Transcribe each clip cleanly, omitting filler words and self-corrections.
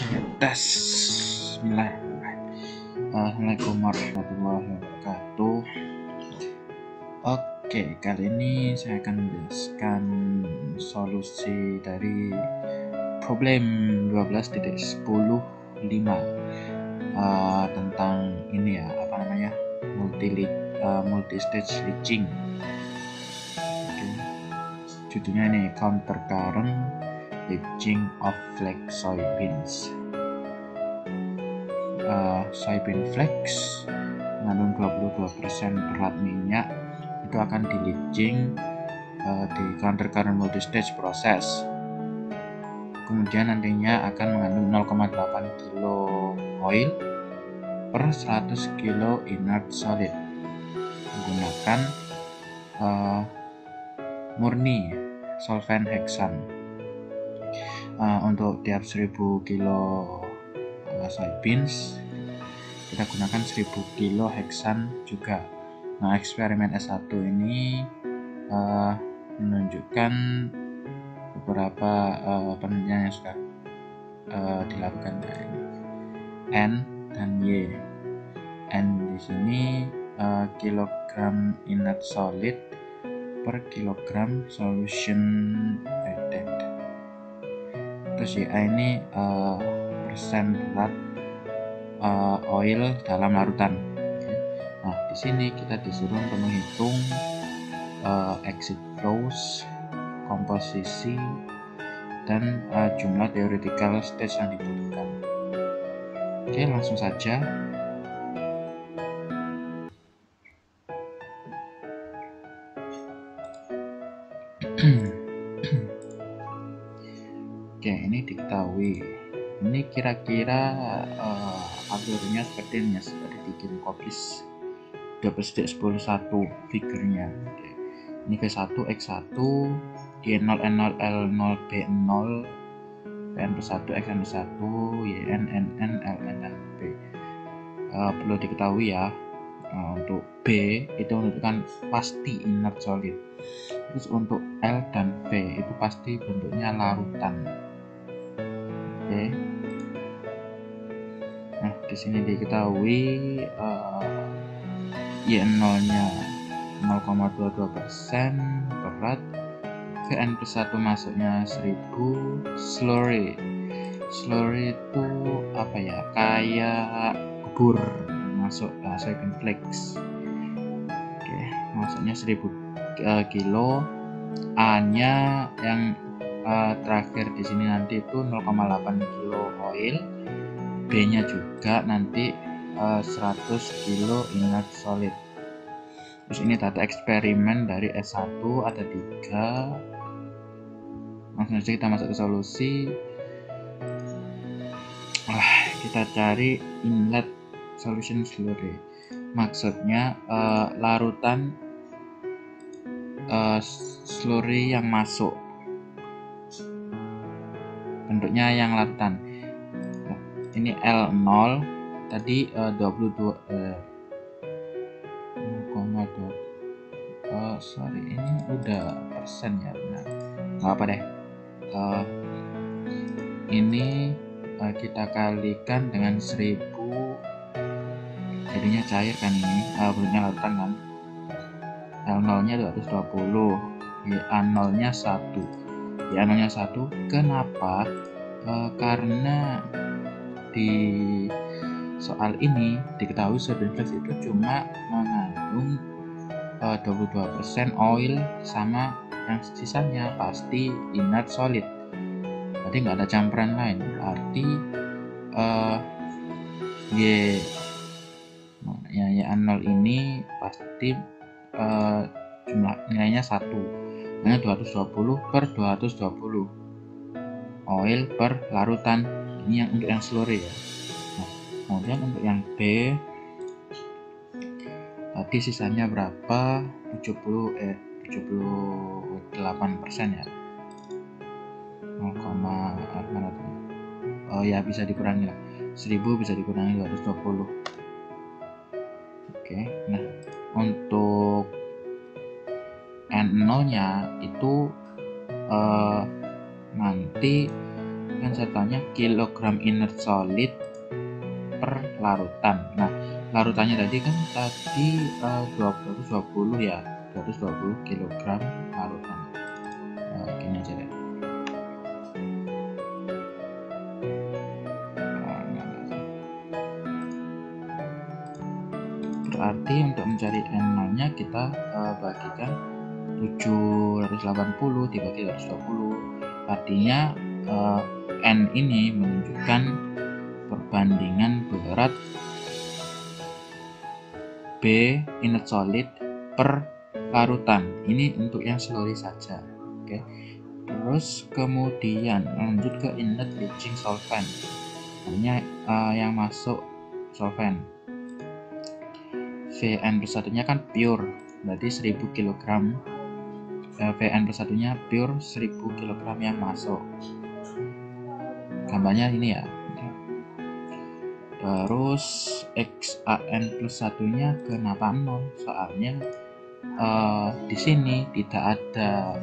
Saya tes. Bismillahirrahmanirrahim. Assalamualaikum warahmatullahi wabarakatuh. Oke, kali ini saya akan menjelaskan solusi dari problem 12.10.5 tentang ini ya, multi stage leaching. Oke. Judulnya ini counter current leaching of flax soybeans. Soybean flax mengandung 22% berat minyak, itu akan di leaching di counter current multistage proses. Kemudian nantinya akan mengandung 0,8 kilo oil per 100 kilo inert solid menggunakan murni solvent heksan. Untuk tiap 1000 kilo soybeans kita gunakan 1000 kilo heksan juga. Nah, eksperimen S1 ini menunjukkan beberapa penelitian yang sudah dilakukan dari N dan Y. N di sini kilogram inert solid per kilogram solution reactant. Terus YA ini persen berat oil dalam larutan. Nah, di sini kita disuruh untuk menghitung exit flows, komposisi, dan jumlah theoretical stage yang dibutuhkan. Oke, langsung saja. Oke, ini diketahui. Ini kira-kira alurnya seperti ini, seperti di game Kopis 12.10.1 figurnya. Oke. Ini V1 X1 Y0 N0 L0 B0 PN+1 XN+1 YN NN LN LB. Perlu diketahui ya, untuk B itu menunjukkan pasti inert solid. Terus untuk L dan V itu pasti bentuknya larutan. Oke. Nah, di sini diketahui Y0-nya 0,22% berat, VN+1 masuknya 1000, slurry itu apa ya, kayak bubur masuk soybean flax. Oke, masuknya 1000 kilo. A-nya yang terakhir di sini nanti itu 0,8 kilo oil, B-nya juga nanti 100 kilo inert solid. Terus ini data eksperimen dari S1 ada 3. Langsung saja kita masuk ke solusi. Kita cari inlet solution slurry. Maksudnya larutan slurry yang masuk, bentuknya yang larutan. Ini L0 tadi 22 sorry, ini udah persen ya, benar, nggak apa deh. Ini kita kalikan dengan 1000, jadinya cair kan, ini bentuknya larutan kan. L0 nya 220, YA0 nya 1. YA0 nya 1 kenapa? Karena di soal ini diketahui soybean flax itu cuma mengandung 22% oil, sama yang sisanya pasti inert solid. Berarti nggak ada campuran lain. Berarti Y0 ini pasti jumlah nilainya 1. Hanya 220 per 220 oil per larutan. Ini yang untuk yang slurry ya. Nah, kemudian untuk yang B tadi sisanya berapa? 78% ya. 0,8. Oh ya, bisa dikurangi lah. 1000 bisa dikurangi 220. Oke. Nah, untuk N0 nya itu nanti kan saya tanya kilogram inert solid per larutan. Nah, larutannya tadi kan 220 ya, 220 kilogram larutan. Gini aja deh. Berarti untuk mencari N0 nya kita bagikan 780 dibagi 220. Artinya N ini menunjukkan perbandingan berat B inert solid per larutan. Ini untuk yang slurry saja. Oke. Terus kemudian lanjut ke inert leaching solvent. Artinya yang masuk solvent. Vn plus satunya kan pure, berarti 1000 kg. Vn plus satunya pure 1000 kg yang masuk. Gambarnya ini ya. Terus XAN plus satunya kenapa 0? Soalnya di sini tidak ada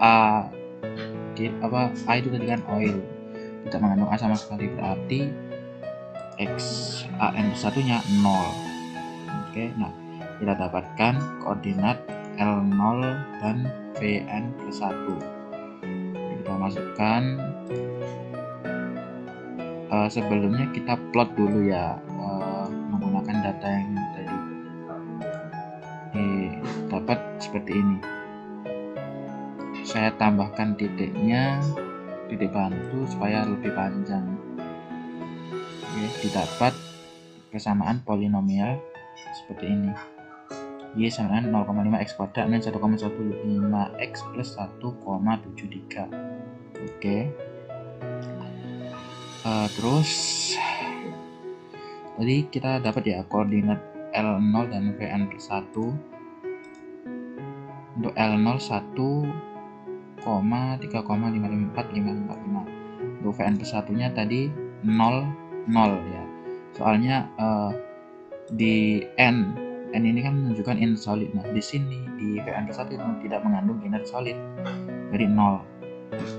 A itu tadi kan oil, tidak mengandung A sama sekali, berarti XAN plus satunya 0. Oke, nah kita dapatkan koordinat L0 dan Vn plus 1. Kita masukkan, sebelumnya kita plot dulu ya, menggunakan data yang tadi. Dapat seperti ini. Saya tambahkan titiknya, titik bantu supaya lebih panjang. Oke, didapat kesamaan polinomial seperti ini. Y sama dengan 0,5 X kuadrat min 1,15 X plus 1,73. Oke. Terus tadi kita dapat ya koordinat L0 dan Vn plus 1. Untuk L0 1,3,55455. Untuk Vn plus 1-nya tadi 0 ya. Soalnya di N ini kan menunjukkan inert solid. Nah, di sini di Vn plus 1 itu tidak mengandung inert solid, jadi 0.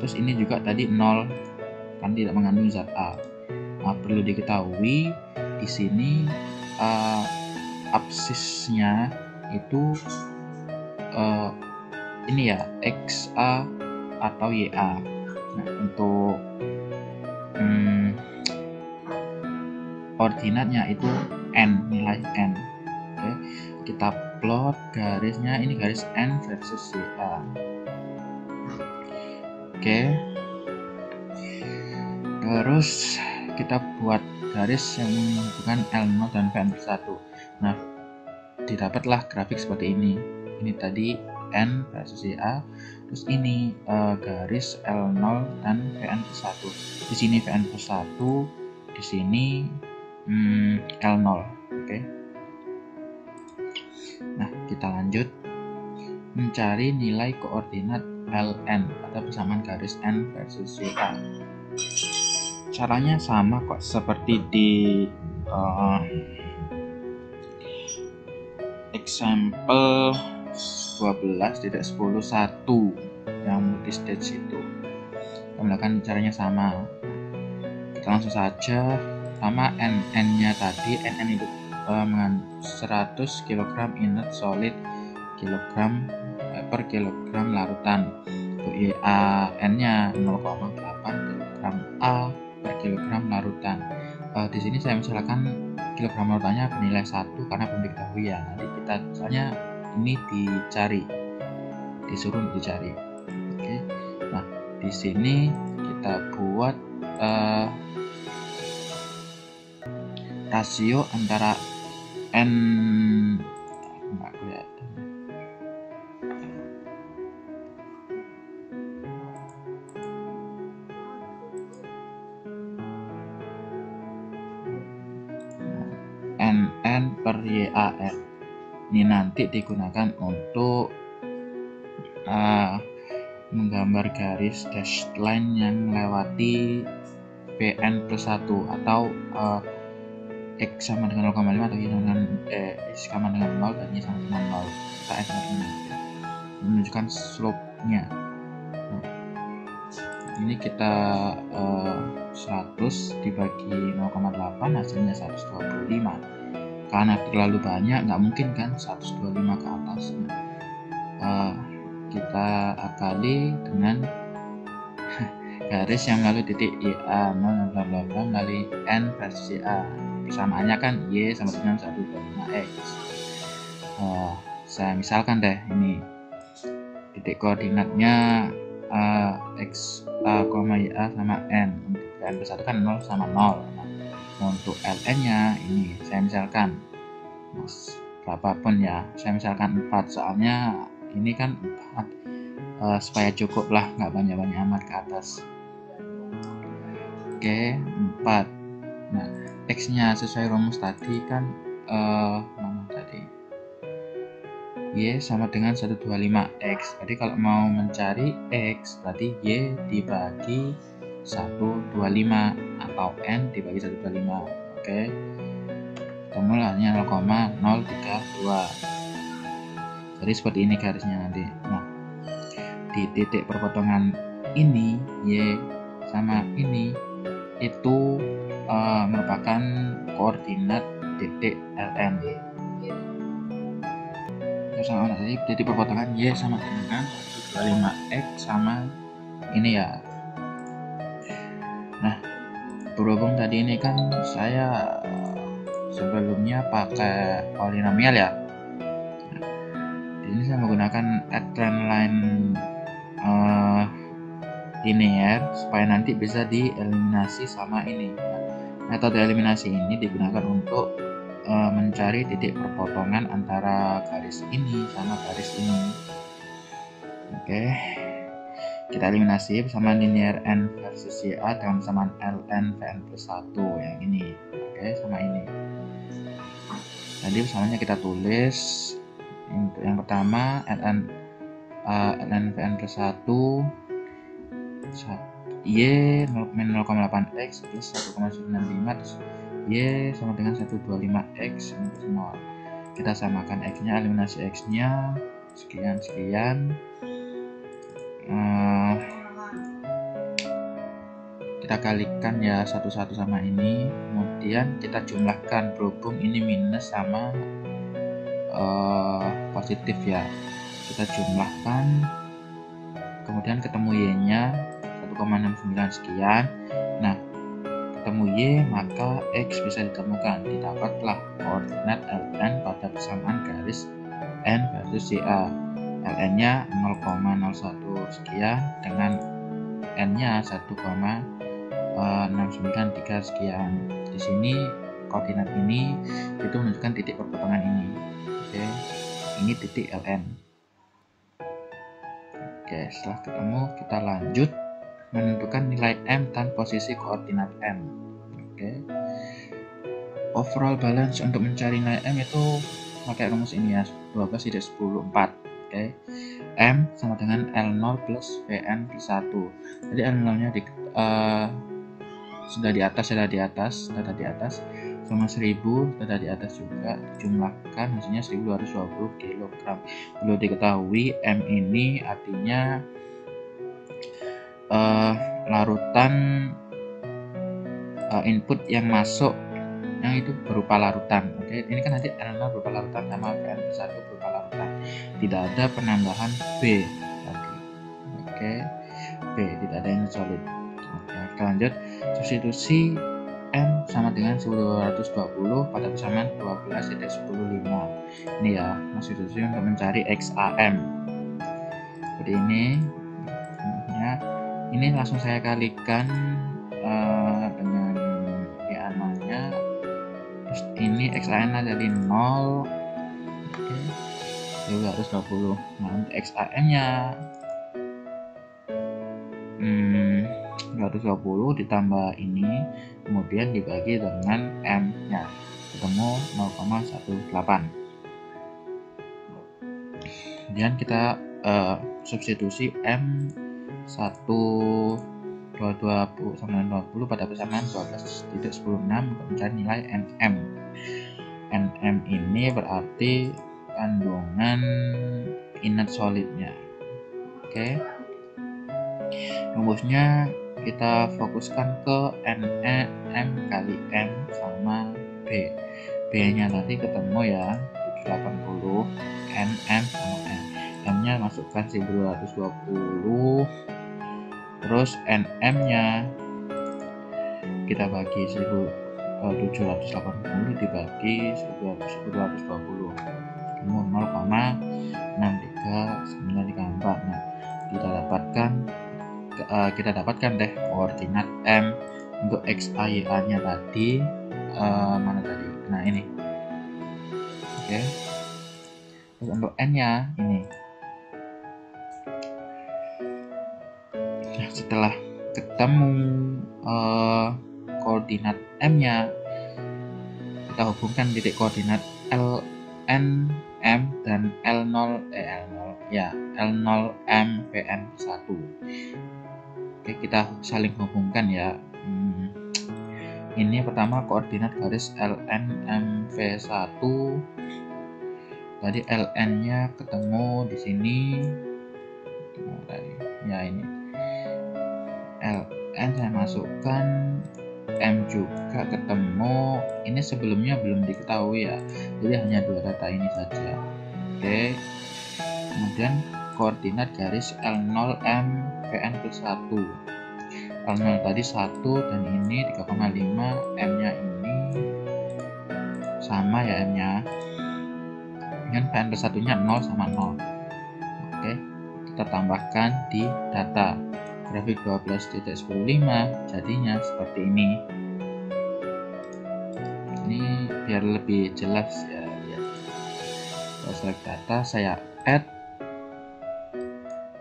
Terus ini juga tadi 0, kan tidak mengandung zat A. Nah, perlu diketahui di sini absisnya itu ini ya, XA atau YA. Nah, untuk koordinatnya itu N, nilai N. Oke, kita plot garisnya, ini garis N versus YA. Oke, terus kita buat garis yang menunjukkan L0 dan Vn plus 1. Nah, didapatlah grafik seperti ini. Ini tadi N versus YA, terus ini garis L0 dan Vn plus 1. Di sini Vn plus 1, di sini L0. Oke. Nah, kita lanjut mencari nilai koordinat Ln atau persamaan garis N versus YA. Caranya sama kok seperti di example 12.10.1 yang multistage itu. Kita melakukan caranya sama. Kita langsung saja. Pertama N-nya tadi, NN itu 100 kg inert solid per kilogram larutan. Untuk YAN-nya 0,8 kg A per kilogram larutan. Di sini saya misalkan kilogram larutannya bernilai 1 karena belum diketahui ya. Nanti kita misalnya ini disuruh dicari. Oke. Nah, di sini kita buat rasio antara N nggak kelihatan. NN per YAN ini nanti digunakan untuk menggambar garis dashed line yang melewati Vn plus 1 atau X sama dengan 0,5 atau Y sama dengan X sama dengan 0 dan Y sama dengan 0. Kita menunjukkan slope-nya. Nah, ini kita 100 dibagi 0,8 hasilnya 125. Karena terlalu banyak nggak mungkin kan 125 ke atas. Kita akali dengan garis yang melalui titik YA 0 bla bla bla melalui N versus YA. Persamaannya kan Y sama dengan 125X. Saya misalkan deh ini titik koordinatnya X A, YA sama N. Untuk N plus 1 kan 0 sama 0. Nah, untuk Ln nya ini saya misalkan berapapun ya, saya misalkan 4, soalnya ini kan 4 supaya cukup lah, nggak banyak-banyak amat ke atas. Oke, 4. Nah, X nya sesuai rumus tadi kan mana tadi, Y sama dengan 125X. Jadi kalau mau mencari X berarti Y dibagi 125 atau N dibagi 125. Oke, formulanya 0,032. Jadi seperti ini garisnya nanti. Nah, di titik perpotongan ini Y sama ini itu merupakan koordinat titik Ln. Sama tadi titik perpotongan Y sama dengan 125X sama ini ya. Nah, berhubung tadi ini kan saya sebelumnya pakai polinomial ya. Nah, ini saya menggunakan trend line linear supaya nanti bisa dieliminasi sama ini. Nah, metode eliminasi ini digunakan untuk mencari titik perpotongan antara garis ini sama garis ini. Oke, kita eliminasi persamaan linear N versus YA dengan persamaan Ln Vn plus 1 yang ini. Oke, sama ini. Jadi persamaannya kita tulis. Untuk yang pertama Ln Vn plus 1 Y 0,8X plus 1,95 terus Y sama dengan 125X minus 0. Kita samakan X nya, eliminasi X nya sekian. Kita kalikan ya satu-satu sama ini, kemudian kita jumlahkan berhubung ini minus sama positif ya, kita jumlahkan, kemudian ketemu Y nya 1,69 sekian. Nah, ketemu Y maka X bisa ditemukan, didapatlah koordinat Ln pada persamaan garis N versus YA. Ln nya 0,01 sekian dengan N nya 1,693 sekian. Di sini koordinat ini itu menunjukkan titik perpotongan ini. Oke, ini titik Ln. Oke, setelah ketemu kita lanjut menentukan nilai M dan posisi koordinat M. Oke, overall balance untuk mencari nilai M itu pakai rumus ini ya, 12 tidak 10 4. Oke, M sama dengan L0 plus Vn plus 1. Jadi L0 nya sudah di atas sama 1000 sudah di atas juga, dijumlahkan hasilnya 1220 kg. Perlu diketahui M ini artinya larutan input yang masuk yang itu berupa larutan. Oke, ini kan nanti L0 berupa larutan sama Vn+1 berupa larutan, tidak ada penambahan B tadi. Oke, B tidak ada yang solid. Oke, kita lanjut. Substitusi M sama dengan 1220 pada persamaan 12,105. Ini ya, substitusi untuk mencari XAM seperti ini ya. Ini langsung saya kalikan dengan YA0 nya, terus ini XAN dari 0. Oke, 1220. Nah, untuk XAM nya 220 ditambah ini, kemudian dibagi dengan M nya, ketemu 0,18. Kemudian kita substitusi M 1,220 sama 20 pada persamaan 12.16 untuk mencari nilai NM. NM ini berarti kandungan inert solidnya. Oke. Rumusnya kita fokuskan ke M kali M sama B. B-nya tadi ketemu ya, 780, M sama M. M-nya masukkan 1220, terus NM-nya kita bagi 780 dibagi 1220, ketemu 0,6394. Nah, kita dapatkan deh koordinat M untuk X, Y, A nya tadi mana tadi? Nah, ini. Oke. Terus untuk N nya ini. Nah, setelah ketemu koordinat M nya, kita hubungkan titik koordinat LN M dan L0 M Pn 1. Oke, kita saling hubungkan ya. Ini pertama koordinat garis LN MV1. Tadi LN-nya ketemu di sini. Ya, ini. LN saya masukkan, M juga ketemu. Ini sebelumnya belum diketahui ya. Jadi hanya dua data ini saja. Oke. Kemudian koordinat garis L0 M Pn plus 1. L0 tadi 1 dan ini 3,5, M-nya ini sama ya M-nya. Dengan Pn plus 1-nya 0 sama 0. Oke, kita tambahkan di data. Grafik 12.15 jadinya seperti ini. Ini biar lebih jelas ya. Select data, saya add.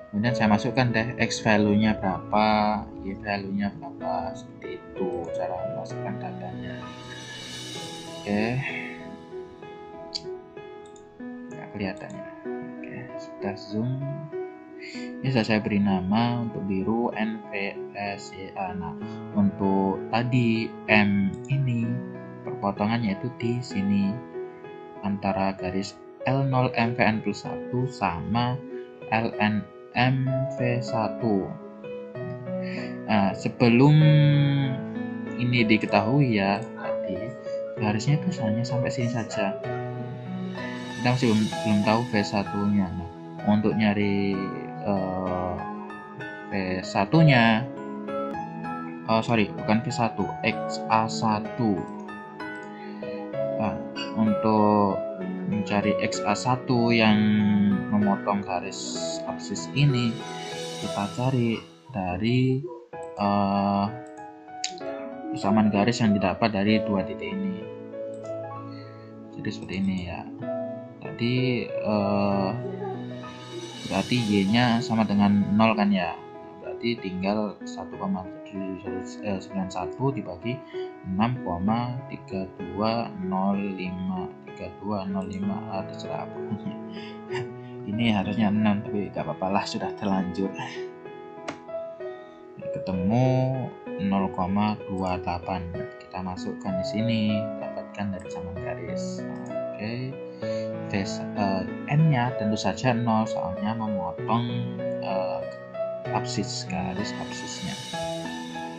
Kemudian saya masukkan deh X value-nya berapa, Y value-nya berapa, seperti itu cara memasukkan datanya. Oke, nggak kelihatannya. Oke, kita zoom. Ini sudah saya beri nama untuk biru NVSYA. Nah, untuk tadi M ini perpotongannya itu di sini antara garis L0 MVN plus 1 sama LN MV1. Nah, sebelum ini diketahui ya, tadi garisnya itu hanya sampai sini saja. Kita masih belum tahu V1-nya. Nah, untuk nyari V1-nya, bukan V1, XA1. Nah, untuk mencari XA1 yang memotong garis absis ini, kita cari dari persamaan garis yang didapat dari dua titik ini. Jadi seperti ini ya. Tadi berarti Y-nya sama dengan 0 kan ya. Berarti tinggal 1,791 dibagi 6,3205 terserah apa. Ini harusnya 6 tapi gak apa-apa lah, sudah terlanjur. Ketemu 0,28. Kita masukkan di sini, dapatkan dari persamaan garis. Oke. N-nya tentu saja 0 soalnya memotong garis absisnya.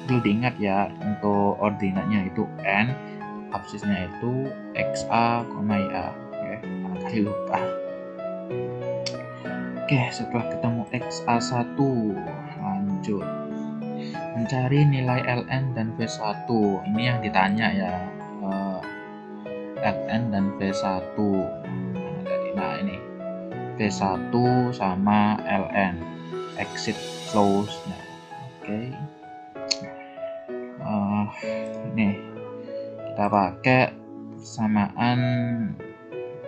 Perlu diingat ya, untuk ordinatnya itu N, absisnya itu XA, YA. Oke, kali lupa. Oke, setelah ketemu XA1, lanjut mencari nilai LN dan V1. Ini yang ditanya ya, LN dan V1. Nah, ini V1 sama LN, exit flows-nya. Oke. Ini kita pakai persamaan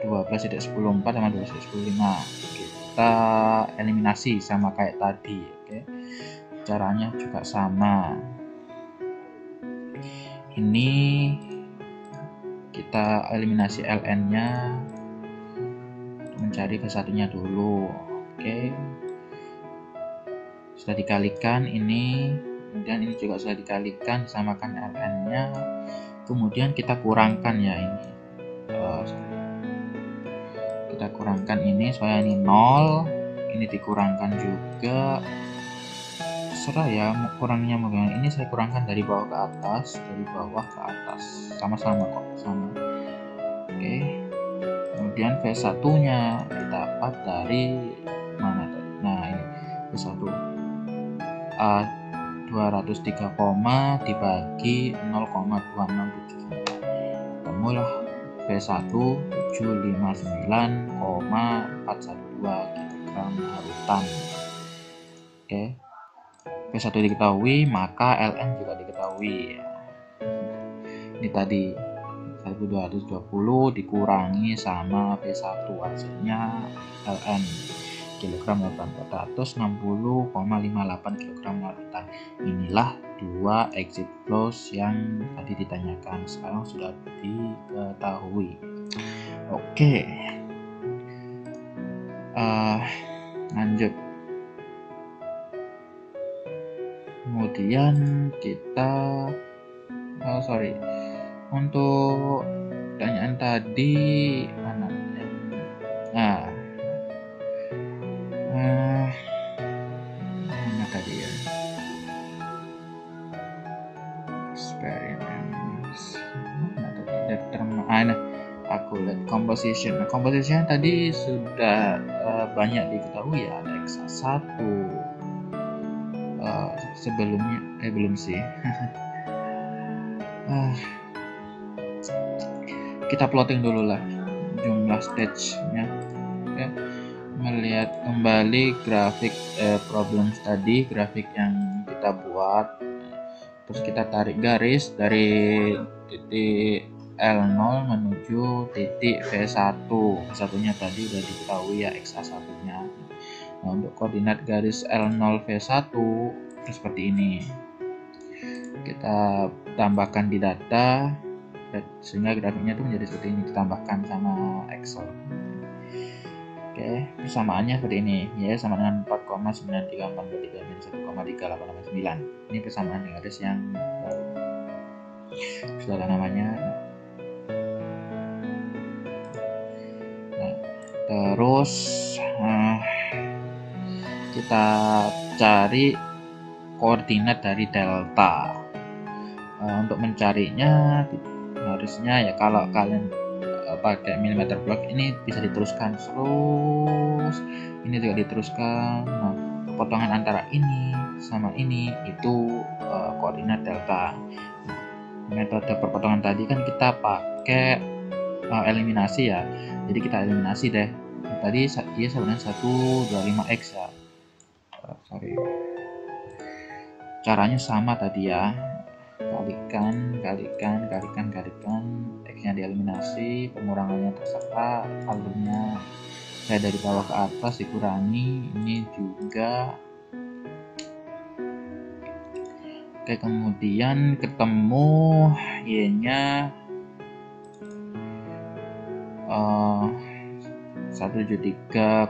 12.104 sama 12.15. Kita eliminasi sama kayak tadi. Oke. Caranya juga sama. Ini kita eliminasi LN-nya, mencari V1-nya dulu. Oke. Sudah dikalikan ini, kemudian ini juga sudah dikalikan, disamakan LN-nya. Kemudian kita kurangkan ya ini. Kita kurangkan ini supaya ini 0, ini dikurangkan juga terserah ya kurangnya mau gimana. Ini saya kurangkan dari bawah ke atas, sama-sama kok, sama. Oke, kemudian V1 nya didapat dari mana tadi? Nah ini V1 203, dibagi 0,2079, temulah V1 759,412 kg larutan. Oke, V1 diketahui, maka Ln juga diketahui. Ini tadi 1220 dikurangi sama V1, hasilnya Ln kilogram larutan 460,58 kg larutan. Inilah dua exit flows yang tadi ditanyakan, sekarang sudah diketahui. Oke, lanjut. Kemudian kita untuk pertanyaan tadi mana? Mana tadi ya? Experiments. Aku lihat composition. Nah, composition tadi sudah banyak diketahui ya, ada Xa1. Sebelumnya belum sih. Kita plotting dulu lah jumlah stage-nya. Oke. Melihat kembali grafik problem tadi, grafik yang kita buat. Terus kita tarik garis dari titik L0 menuju titik V1. V1-nya tadi udah diketahui ya, Xa1-nya. Nah, untuk koordinat garis L0 V1 seperti ini. Kita tambahkan di data sehingga grafiknya itu menjadi seperti ini, ditambahkan sama Excel. Oke, persamaannya seperti ini ya, sama dengan 4,9343 minus 1,3889. Ini persamaan garis yang baru, sudah ada namanya. Nah, terus kita cari koordinat dari delta. Untuk mencarinya harusnya ya, kalau kalian pakai millimeter block ini bisa diteruskan terus, ini juga diteruskan. Nah, potongan antara ini sama ini itu koordinat delta. Metode perpotongan tadi kan kita pakai eliminasi ya, jadi kita eliminasi deh. Tadi dia sama dengan 125x ya. Caranya sama tadi ya, kalikan x-nya dieliminasi, pengurangannya terserah, alurnya saya dari bawah ke atas dikurangi, ini juga. Oke, kemudian ketemu y-nya 173,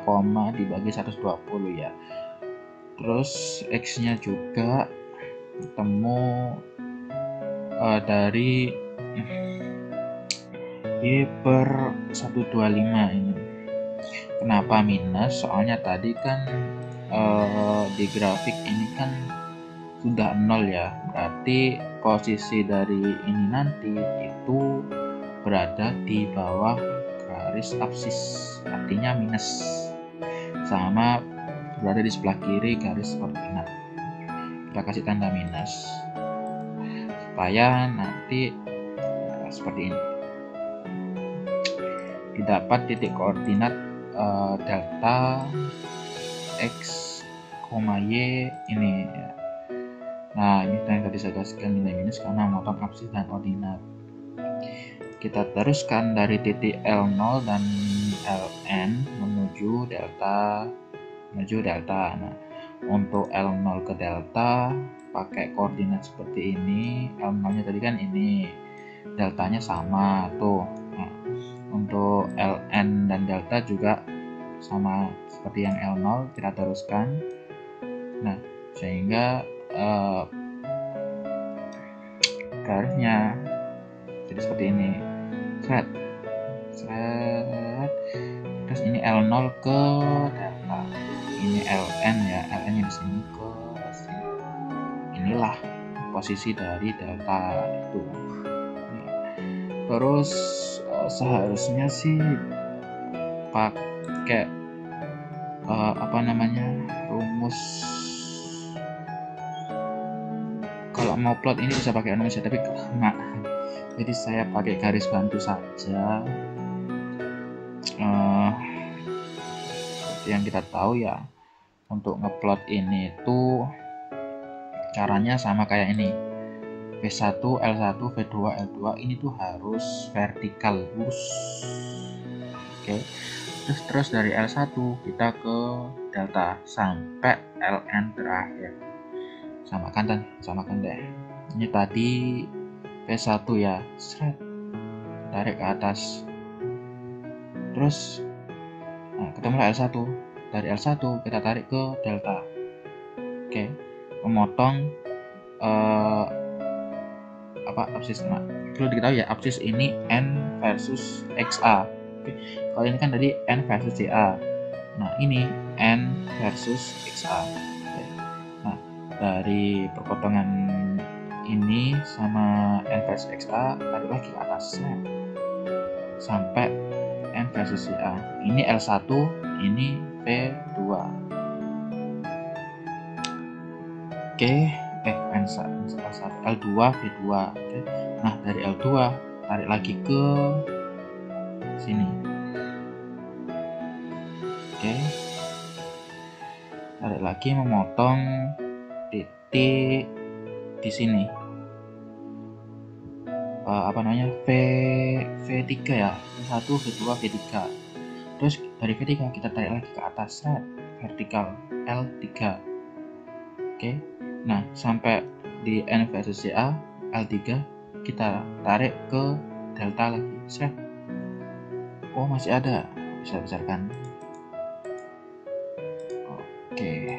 dibagi 120 ya. Terus x-nya juga ketemu dari y per 125 ini. Kenapa minus? Soalnya tadi kan di grafik ini kan sudah 0 ya, berarti posisi dari ini nanti itu berada di bawah garis absis, artinya minus, sama berada di sebelah kiri garis koordinat. Kita kasih tanda minus supaya nanti seperti ini, didapat titik koordinat delta x, y ini ya. Nah, ini yang tadi saya jelaskan, nilai minus karena memotong absis dan ordinat. Kita teruskan dari titik L0 dan Ln menuju delta. Nah, untuk L0 ke delta pakai koordinat seperti ini. L0-nya tadi kan ini, deltanya sama tuh. Nah, untuk Ln dan delta juga sama seperti yang L0, kita teruskan. Nah, sehingga garisnya jadi seperti ini, terus ini L0 ke delta, ini Ln ya, Ln nya di sini ke sini. inilah posisi dari delta itu. Terus seharusnya sih pakai rumus. Kalau mau plot ini bisa pakai rumus ya, tapi kelamaan, jadi saya pakai garis bantu saja. Seperti yang kita tahu ya, untuk ngeplot ini tuh caranya sama kayak ini, V1, L1, V2, L2 ini tuh harus vertikal lurus. Oke. Terus dari L1 kita ke delta sampai Ln terakhir. Samakan deh. Ini tadi V1 ya, tarik ke atas. Terus ketemulah L1. Dari L1 kita tarik ke delta. Oke. Memotong absis. Perlu diketahui ya, absis ini N versus XA. Oke. Kalau ini kan tadi N versus CA. Nah, ini N versus XA. Oke. Nah, dari perpotongan ini sama N versus XA tarik lagi ke atas sampai N versus CA. Ini L1, ini V2. Oke. L2, V2. Oke. Nah, dari L2 tarik lagi ke sini. Oke. Tarik lagi, memotong titik di sini. V3 ya. V1, V2, V3. Terus dari V3 kita tarik lagi ke atas, vertikal L3. Oke. Nah, sampai di N versus CA, L3 kita tarik ke delta lagi. Oh, masih ada. Bisa besarkan. Oke.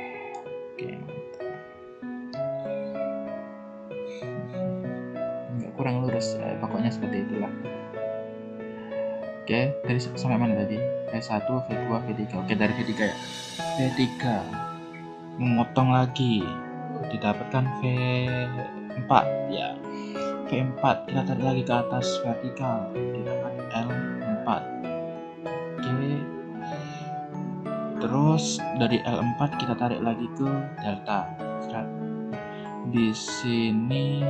Nggak kurang lurus, pokoknya seperti itulah. Oke, dari sampai mana tadi? V1, V2, V3. Oke, dari V3 ya. V3 memotong lagi, didapatkan V4 ya. V4 kita tarik lagi ke atas vertikal, didapat L4. Oke. Terus dari L4 kita tarik lagi ke delta. Di sini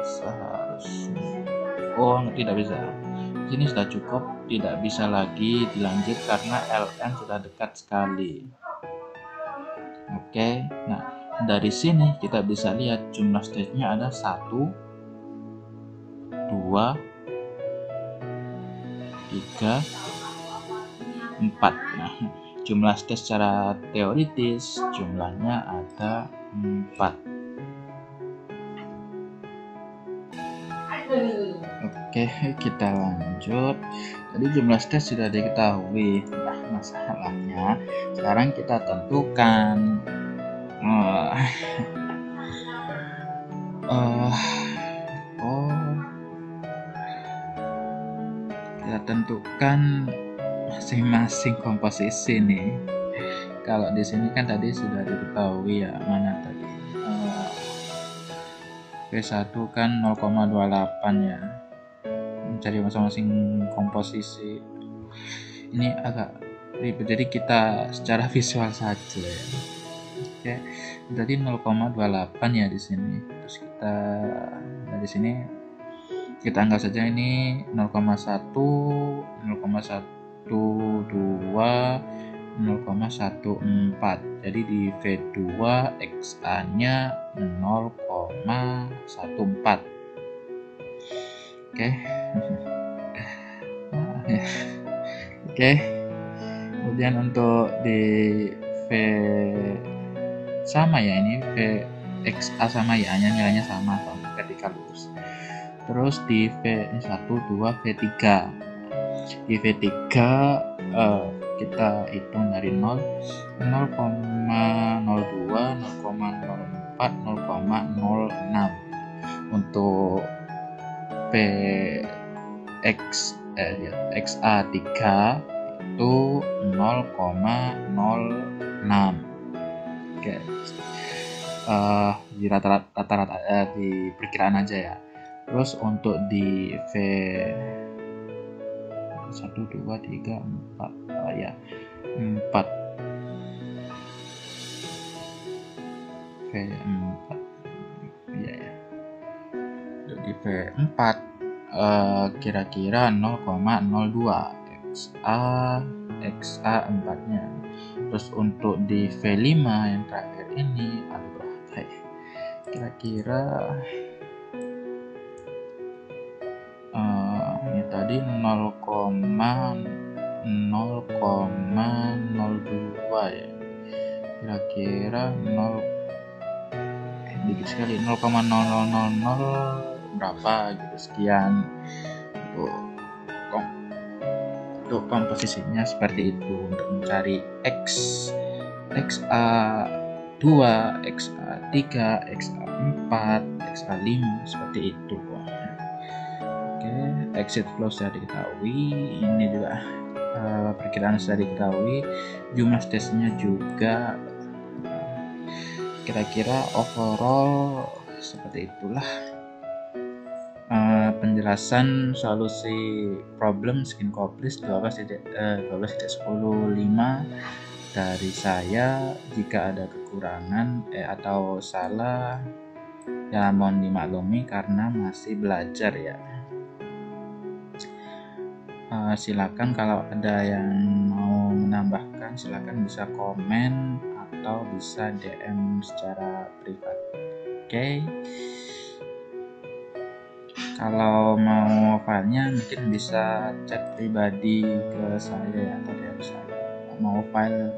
seharusnya tidak bisa. Di sini sudah cukup, tidak bisa lagi dilanjut karena Ln sudah dekat sekali. Oke. Nah, dari sini kita bisa lihat jumlah stage-nya ada 1, 2, 3, 4. Nah, jumlah stage secara teoritis jumlahnya ada 4. Oke, kita lanjut. Tadi jumlah stage sudah diketahui. Nah, masalahnya sekarang kita tentukan kita tentukan masing-masing komposisi nih. Kalau di sini kan tadi sudah diketahui ya, mana tadi V1 kan 0,28 ya. Mencari masing-masing komposisi ini agak ribet, jadi kita secara visual saja ya. Oke, tadi 0,28 ya di sini. Terus kita dari sini kita anggap saja ini 0,1, 0,12, 0,14. Jadi di V2 XA nya 0,14. Oke. Oke. Kemudian untuk di V sama ya, ini V XA sama ya, hanya nilainya sama, vertikal lurus. Terus di V1, 2, V3. Di V3 kita hitung dari 0, 0,02, 0,04, 0,06. Untuk XA3 itu 0,06. Oke. di rata-rata di perkiraan aja ya. Terus untuk di V 1 2 3 4 ya 4 V4 ya ya. Untuk di V4 kira-kira 0,02 XA 4-nya. Terus untuk di V5 yang terakhir ini berapa ya? Kira-kira ini tadi 0,02 ya. Kira-kira 0 dikit sekali 0,0000 berapa gitu sekian. Untuk komposisinya seperti itu untuk mencari XA2, XA3, XA4, XA5 seperti itu. Oke, exit flow sudah diketahui, ini juga perkiraan sudah diketahui, jumlah stage-nya juga. Kira-kira overall seperti itulah penjelasan solusi problem skin coplis 12.10.5 dari saya. Jika ada kekurangan atau salah ya mohon dimaklumi karena masih belajar ya. Silakan kalau ada yang mau menambahkan silakan bisa komen atau bisa DM secara privat. Oke. Kalau mau filenya mungkin bisa chat pribadi ke saya atau DM saya. Mau file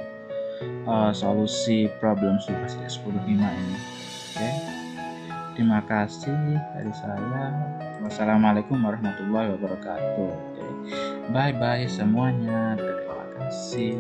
solusi problem 10.5 ini. Oke. Terima kasih dari saya. Wassalamualaikum warahmatullahi wabarakatuh. Oke. Bye bye semuanya. Terima kasih.